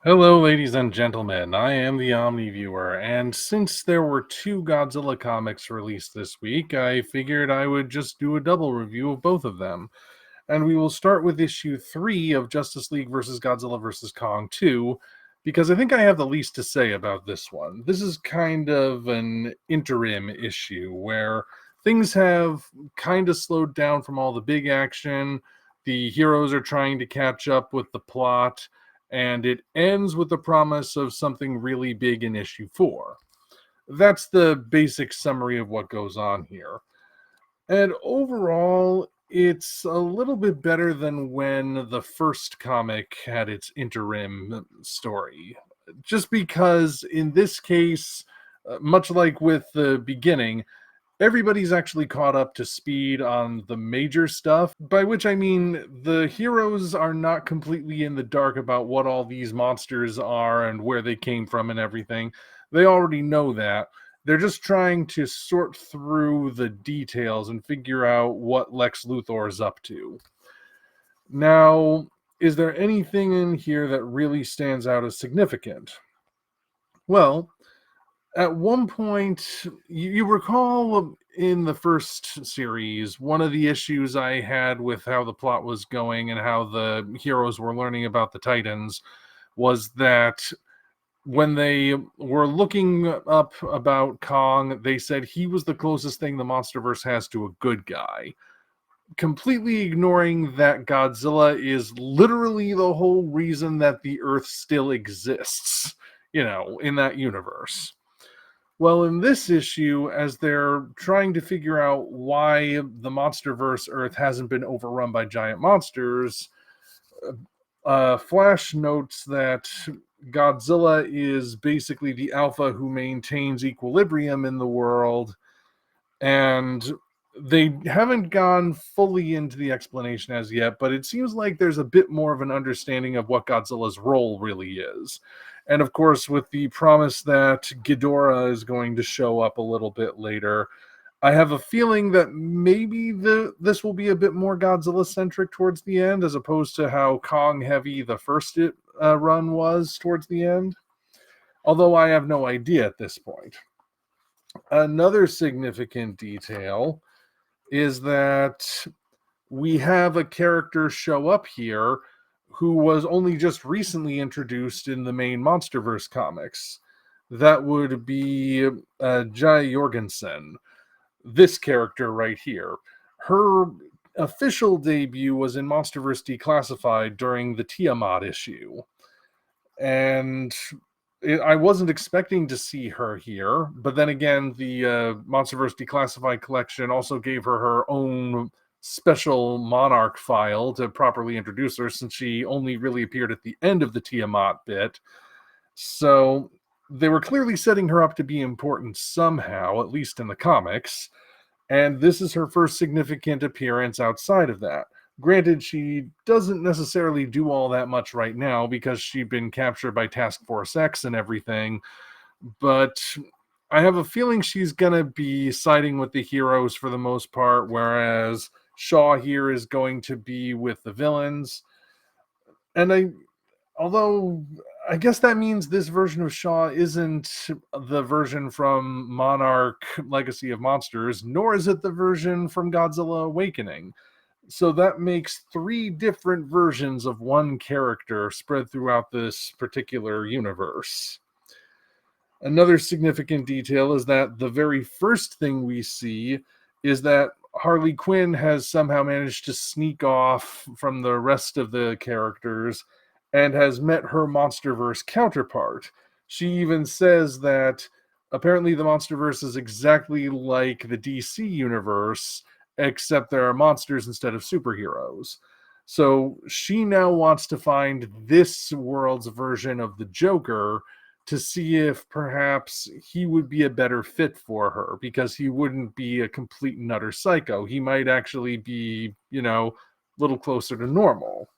Hello, ladies and gentlemen. I am the Omni viewer, and since there were two Godzilla comics released this week, I figured I would just do a double review of both of them. And we will start with issue 3 of Justice League vs. Godzilla vs. Kong 2, because I think I have the least to say about this one. This is kind of an interim issue where things have kind of slowed down from all the big action. The heroes are trying to catch up with the plot, and it ends with the promise of something really big in issue 4. That's the basic summary of what goes on here. And overall, it's a little bit better than when the first comic had its interim story. Just because in this case, much like with the beginning, everybody's actually caught up to speed on the major stuff, by which I mean the heroes are not completely in the dark about what all these monsters are and where they came from and everything. They already know that. They're just trying to sort through the details and figure out what Lex Luthor is up to. Now, is there anything in here that really stands out as significant? Well, at one point, you recall in the first series, one of the issues I had with how the plot was going and how the heroes were learning about the Titans was that when they were looking up about Kong, they said he was the closest thing the Monsterverse has to a good guy, completely ignoring that Godzilla is literally the whole reason that the Earth still exists, in that universe. Well, in this issue, as they're trying to figure out why the Monsterverse Earth hasn't been overrun by giant monsters, Flash notes that Godzilla is basically the alpha who maintains equilibrium in the world, and they haven't gone fully into the explanation as yet, but it seems like there's a bit more of an understanding of what Godzilla's role really is. And of course, with the promise that Ghidorah is going to show up a little bit later, I have a feeling that maybe this will be a bit more Godzilla centric towards the end, as opposed to how Kong heavy the first run was towards the end. Although I have no idea at this point. Another significant detail is that we have a character show up here who was only just recently introduced in the main Monsterverse comics. That would be Jai Jorgensen, this character right here. Her official debut was in Monsterverse Declassified during the Tiamat issue. And I wasn't expecting to see her here, but then again, the Monsterverse Declassified collection also gave her own special Monarch file to properly introduce her, since she only really appeared at the end of the Tiamat bit. So they were clearly setting her up to be important somehow, at least in the comics. And this is her first significant appearance outside of that. Granted, she doesn't necessarily do all that much right now because she'd been captured by Task Force X and everything, but I have a feeling she's going to be siding with the heroes for the most part, whereas Shaw here is going to be with the villains. And although I guess that means this version of Shaw isn't the version from Monarch Legacy of Monsters, nor is it the version from Godzilla Awakening. So that makes 3 different versions of one character spread throughout this particular universe. Another significant detail is that the very first thing we see is that Harley Quinn has somehow managed to sneak off from the rest of the characters and has met her Monsterverse counterpart. She even says that apparently the Monsterverse is exactly like the DC universe, except there are monsters instead of superheroes. So she now wants to find this world's version of the Joker to see if perhaps he would be a better fit for her, because he wouldn't be a complete and utter psycho. He might actually be, a little closer to normal.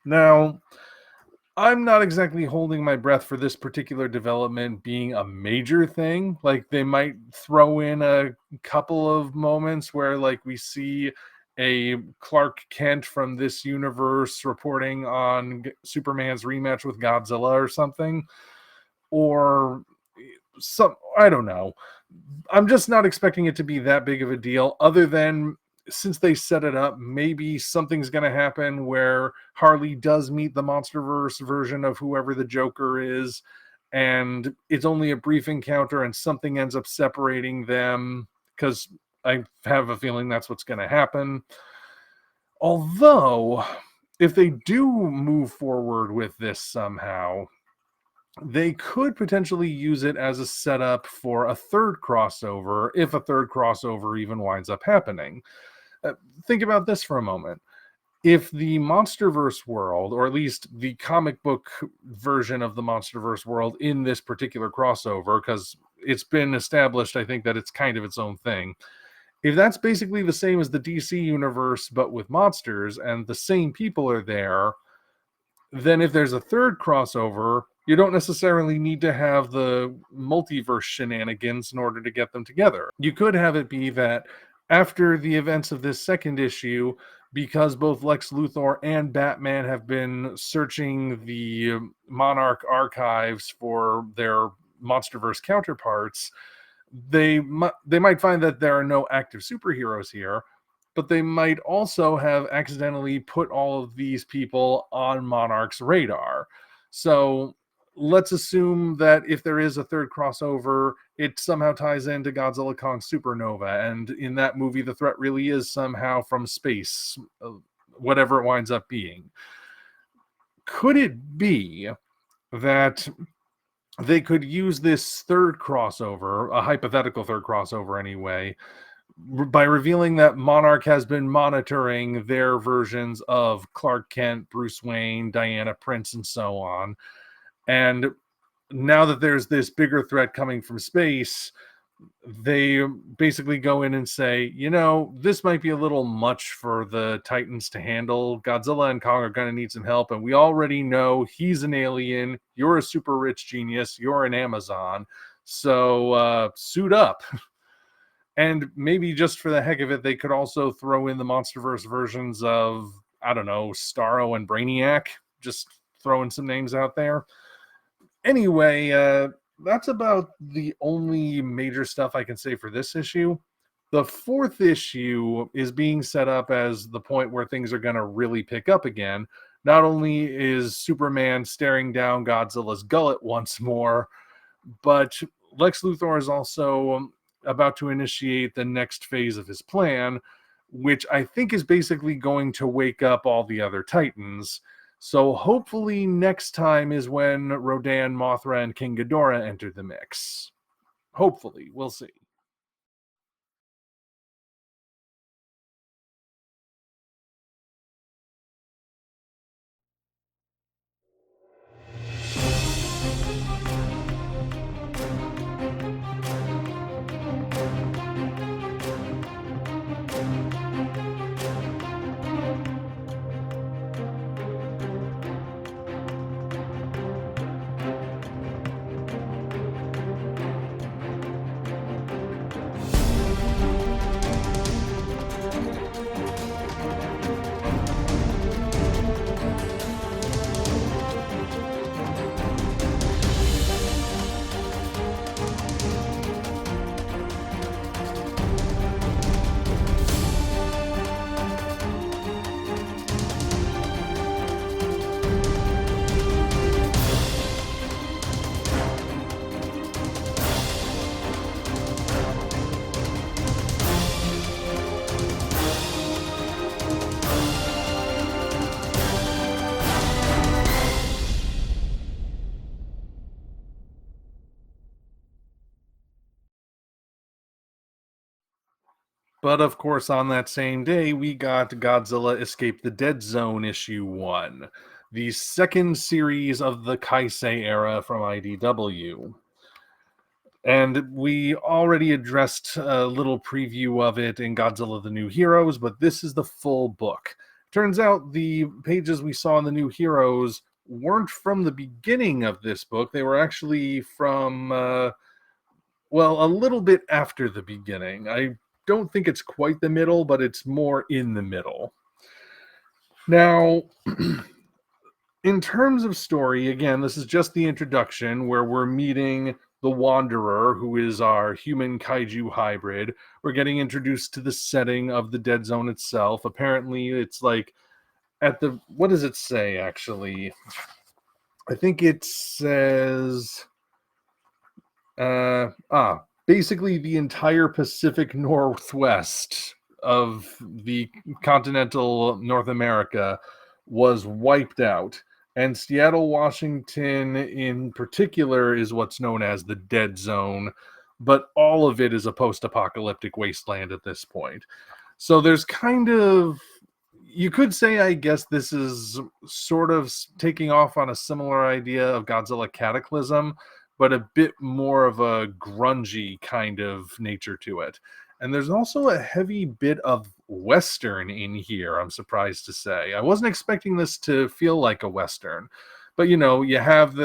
Now, I'm not exactly holding my breath for this particular development being a major thing. Like, they might throw in a couple of moments where, like, we see a Clark Kent from this universe reporting on Superman's rematch with Godzilla or something, or some, I don't know. I'm just not expecting it to be that big of a deal, other than since they set it up, maybe something's going to happen where Harley does meet the Monsterverse version of whoever the Joker is, and it's only a brief encounter and something ends up separating them, because I have a feeling that's what's going to happen. Although, if they do move forward with this somehow, they could potentially use it as a setup for a third crossover, if a third crossover even winds up happening. Think about this for a moment. If the Monsterverse world, or at least the comic book version of the Monsterverse world in this particular crossover, because it's been established, I think, that it's kind of its own thing. If that's basically the same as the DC universe, but with monsters, and the same people are there, then if there's a third crossover, you don't necessarily need to have the multiverse shenanigans in order to get them together. You could have it be that after the events of this second issue, because both Lex Luthor and Batman have been searching the Monarch archives for their Monsterverse counterparts, they might find that there are no active superheroes here, but they might also have accidentally put all of these people on Monarch's radar. So let's assume that if there is a third crossover, it somehow ties into Godzilla Kong Supernova, and in that movie the threat really is somehow from space, whatever it winds up being. Could it be that they could use this third crossover, a hypothetical third crossover anyway, by revealing that Monarch has been monitoring their versions of Clark Kent, Bruce Wayne, Diana Prince, and so on. And now that there's this bigger threat coming from space, they basically go in and say, this might be a little much for the Titans to handle. Godzilla and Kong are going to need some help, and we already know he's an alien, you're a super rich genius, you're an Amazon, so suit up. And maybe just for the heck of it, they could also throw in the Monsterverse versions of, I don't know, Starro and Brainiac, just throwing some names out there. Anyway, that's about the only major stuff I can say for this issue. The fourth issue is being set up as the point where things are going to really pick up again. Not only is Superman staring down Godzilla's gullet once more, but Lex Luthor is also about to initiate the next phase of his plan, which I think is basically going to wake up all the other Titans. So hopefully next time is when Rodan, Mothra, and King Ghidorah enter the mix. Hopefully, we'll see. But of course, on that same day, we got Godzilla Escape the Dead Zone issue 1, the second series of the Kaisei era from IDW. And we already addressed a little preview of it in Godzilla the New Heroes, but this is the full book. Turns out the pages we saw in the New Heroes weren't from the beginning of this book. They were actually from, a little bit after the beginning. I don't think it's quite the middle, but it's more in the middle. Now, in terms of story, again, this is just the introduction where we're meeting the Wanderer, who is our human kaiju hybrid. We're getting introduced to the setting of the Dead Zone itself. Apparently, it's like at the, what does it say actually? I think it says, basically the entire Pacific Northwest of the continental North America was wiped out. And Seattle, Washington in particular is what's known as the Dead Zone, but all of it is a post-apocalyptic wasteland at this point. So there's kind of, you could say, I guess this is sort of taking off on a similar idea of Godzilla Cataclysm, but a bit more of a grungy kind of nature to it. And there's also a heavy bit of Western in here, I'm surprised to say. I wasn't expecting this to feel like a Western, but you know, you have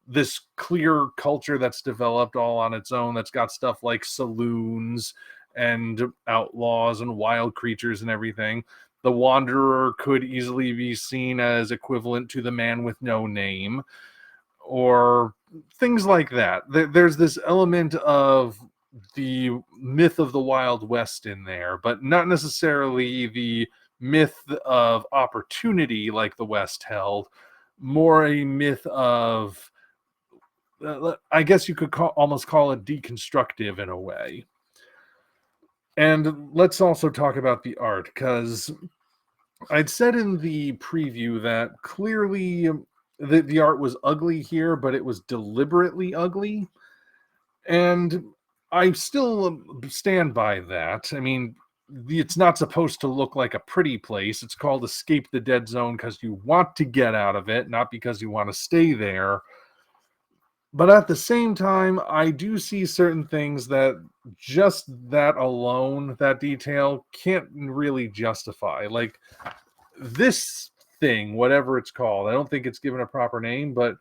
this clear culture that's developed all on its own that's got stuff like saloons and outlaws and wild creatures and everything. The Wanderer could easily be seen as equivalent to the Man with No Name, or things like that. There's this element of the myth of the Wild West in there, but not necessarily the myth of opportunity like the West held, more a myth of, I guess you could almost call it deconstructive in a way. And let's also talk about the art, because I'd said in the preview that clearly the art was ugly here, but it was deliberately ugly. And I still stand by that. I mean, it's not supposed to look like a pretty place. It's called Escape the Dead Zone because you want to get out of it, not because you want to stay there. But at the same time, I do see certain things that just that alone, that detail, can't really justify. Like this thing, whatever it's called, I don't think it's given a proper name, but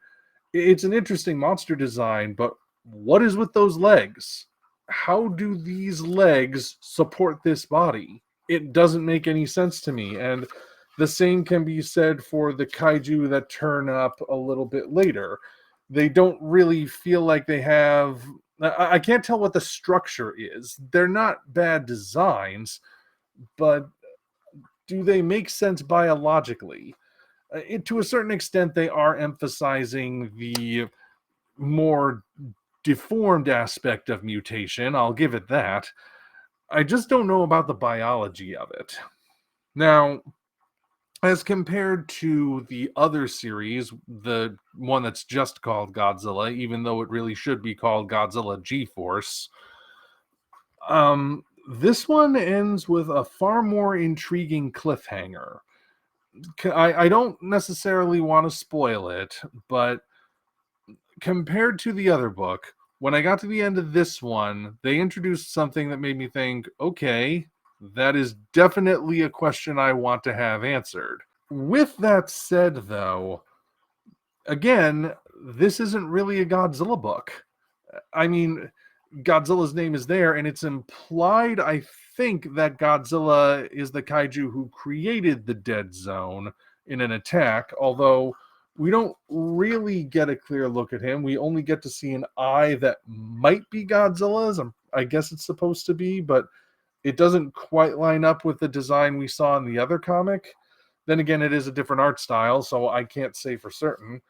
it's an interesting monster design. But what is with those legs? How do these legs support this body? It doesn't make any sense to me. And the same can be said for the kaiju that turn up a little bit later. They don't really feel like they have, I can't tell what the structure is. They're not bad designs, but do they make sense biologically? To a certain extent, they are emphasizing the more deformed aspect of mutation. I'll give it that. I just don't know about the biology of it. Now, as compared to the other series, the one that's just called Godzilla, even though it really should be called Godzilla G-Force, this one ends with a far more intriguing cliffhanger. I don't necessarily want to spoil it, but compared to the other book, when I got to the end of this one, they introduced something that made me think, okay, that is definitely a question I want to have answered. With that said, though, again, this isn't really a Godzilla book. I mean, Godzilla's name is there, and it's implied, I think, that Godzilla is the kaiju who created the Dead Zone in an attack, although we don't really get a clear look at him. We only get to see an eye that might be Godzilla's. I guess it's supposed to be, but it doesn't quite line up with the design we saw in the other comic. Then again, it is a different art style, so I can't say for certain.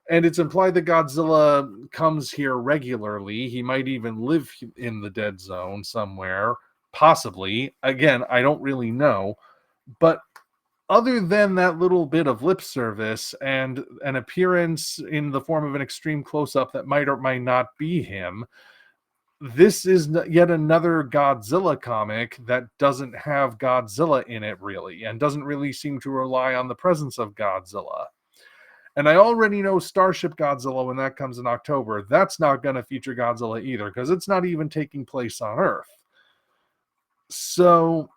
And it's implied that Godzilla comes here regularly. He might even live in the Dead Zone somewhere, possibly. Again, I don't really know. But other than that little bit of lip service and an appearance in the form of an extreme close-up that might or might not be him, this is yet another Godzilla comic that doesn't have Godzilla in it, really, and doesn't really seem to rely on the presence of Godzilla. And I already know Starship Godzilla, when that comes in October, that's not going to feature Godzilla either, because it's not even taking place on Earth. So,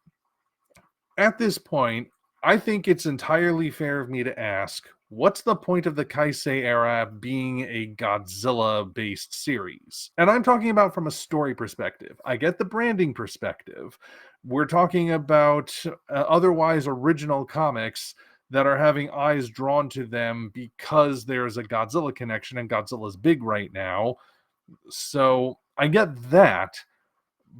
at this point, I think it's entirely fair of me to ask, what's the point of the Kaisei era being a Godzilla-based series? And I'm talking about from a story perspective. I get the branding perspective. We're talking about otherwise original comics that are having eyes drawn to them because there's a Godzilla connection and Godzilla's big right now. So I get that,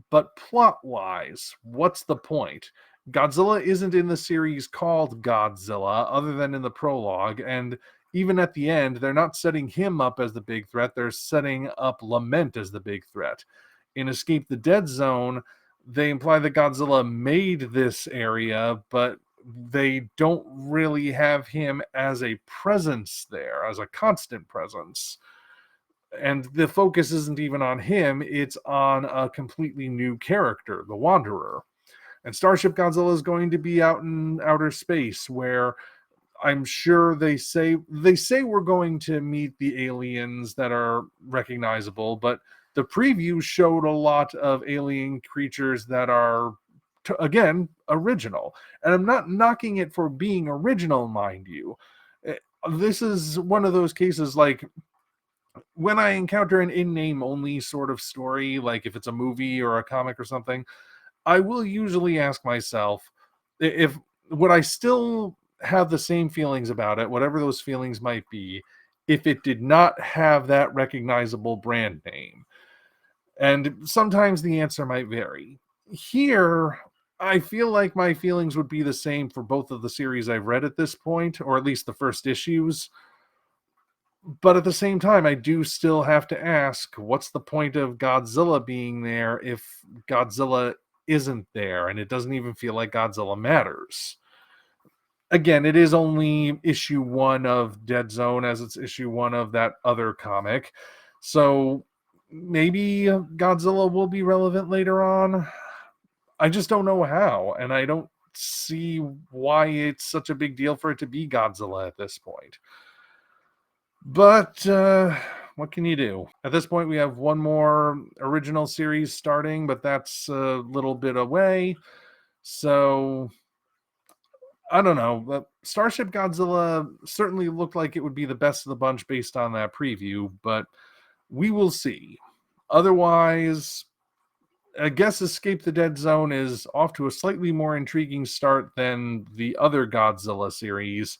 but plot-wise, what's the point? Godzilla isn't in the series called Godzilla, other than in the prologue, and even at the end, they're not setting him up as the big threat, they're setting up Lament as the big threat. In Escape the Dead Zone, they imply that Godzilla made this area, but they don't really have him as a presence there, as a constant presence. And the focus isn't even on him, it's on a completely new character, the Wanderer. And Starship Godzilla is going to be out in outer space, where I'm sure they say we're going to meet the aliens that are recognizable, but the preview showed a lot of alien creatures that are again original. And I'm not knocking it for being original, mind you. This is one of those cases like when I encounter an in-name only sort of story, like if it's a movie or a comic or something, I will usually ask myself if would I still have the same feelings about it, whatever those feelings might be, if it did not have that recognizable brand name. And sometimes the answer might vary. Here, I feel like my feelings would be the same for both of the series I've read at this point, or at least the first issues. But at the same time, I do still have to ask, what's the point of Godzilla being there if Godzilla isn't there and it doesn't even feel like Godzilla matters? Again, it is only issue 1 of Dead Zone, as it's issue 1 of that other comic. So maybe Godzilla will be relevant later on. I just don't know how, and I don't see why it's such a big deal for it to be Godzilla at this point. But what can you do? At this point, we have one more original series starting, but that's a little bit away. So I don't know. But Starship Godzilla certainly looked like it would be the best of the bunch based on that preview, but we will see. Otherwise, I guess Escape the Dead Zone is off to a slightly more intriguing start than the other Godzilla series.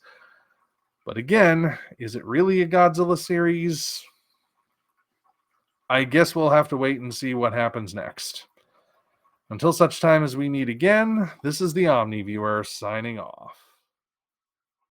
But again, is it really a Godzilla series? I guess we'll have to wait and see what happens next. Until such time as we meet again, this is the Omni Viewer signing off.